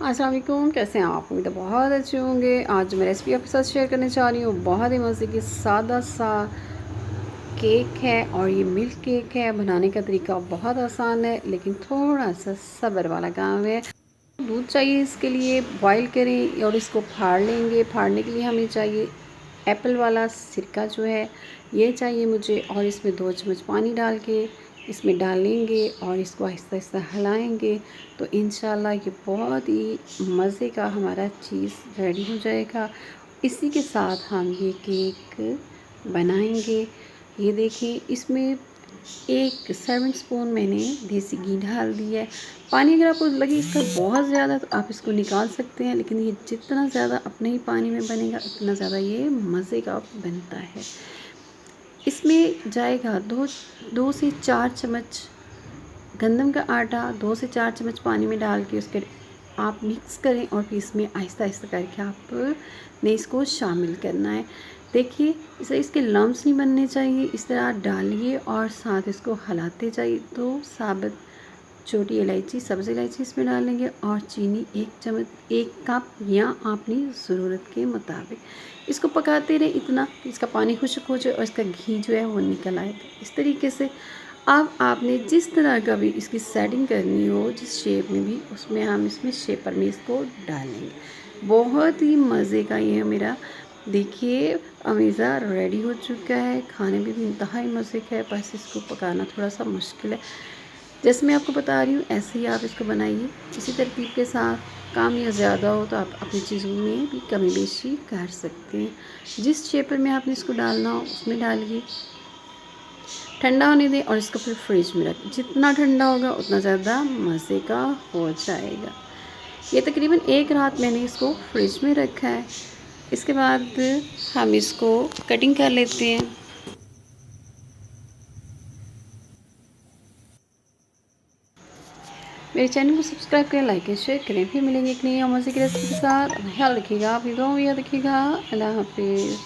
अस्सलाम वालेकुम, कैसे हैं आप? उम्मीद है बहुत अच्छे होंगे। आज मैं रेसिपी आपके साथ शेयर करने जा रही हूँ। बहुत ही मज़े की सादा सा केक है और ये मिल्क केक है। बनाने का तरीका बहुत आसान है लेकिन थोड़ा सा सब्र वाला काम है। दूध चाहिए, इसके लिए बॉईल करें और इसको फाड़ लेंगे। फाड़ने के लिए हमें चाहिए एप्पल वाला सिरका जो है ये चाहिए मुझे, और इसमें 2 चम्मच पानी डाल के इसमें डालेंगे और इसको आहिस्ता आहिस्ता हिलाएंगे तो इंशाल्लाह ये बहुत ही मज़े का हमारा चीज़ रेडी हो जाएगा। इसी के साथ हम ये केक बनाएंगे। ये देखिए, इसमें 1 सर्विंग स्पून मैंने देसी घी डाल दिया है। पानी अगर आपको लगे इसका बहुत ज़्यादा तो आप इसको निकाल सकते हैं, लेकिन ये जितना ज़्यादा अपने ही पानी में बनेगा उतना ज़्यादा ये मज़े का बनता है। इसमें जाएगा 2 से 4 चम्मच गंदम का आटा। 2 से 4 चम्मच पानी में डाल के उसके आप मिक्स करें और फिर इसमें आहिस्ता आहिस्ता करके आपने इसको शामिल करना है। देखिए, इसे इसके लम्स नहीं बनने चाहिए। इस तरह डालिए और साथ इसको हिलाते जाइए। तो साबुत छोटी इलायची, सब्ज़ इलायची इसमें डालेंगे और चीनी 1 कप या अपनी ज़रूरत के मुताबिक। इसको पकाते रहे इतना कि इसका पानी खुश्क हो जाए और इसका घी जो है वो निकल आएगा। इस तरीके से अब आपने जिस तरह का भी इसकी सेटिंग करनी हो, जिस शेप में भी, उसमें हम इसमें शेपर में इसको डालेंगे। बहुत ही मज़े का ये मेरा देखिए अमीज़ा रेडी हो चुका है। खाने में भी इंतहाई मज़े का है, बस इसको पकाना थोड़ा सा मुश्किल है। जैसे मैं आपको बता रही हूँ ऐसे ही आप इसको बनाइए इसी तरकीब के साथ। काम या ज़्यादा हो तो आप अपनी चीज़ों में भी कमी बेशी कर सकते हैं। जिस शेपर में आपने इसको डालना हो उसमें डालिए, ठंडा होने दें और इसको फिर फ्रिज में रखें। जितना ठंडा होगा उतना ज़्यादा मज़े का हो जाएगा। ये तकरीबन 1 रात मैंने इसको फ्रिज में रखा है। इसके बाद हम इसको कटिंग कर लेते हैं। मेरे चैनल को सब्सक्राइब करें, लाइक करें, शेयर करें। फिर मिलेंगे एक नई मज़े की रेसिपी के साथ। ख्याल रखिएगा, अपनी दुआ में याद रखिएगा। अल्लाह हाफिज़।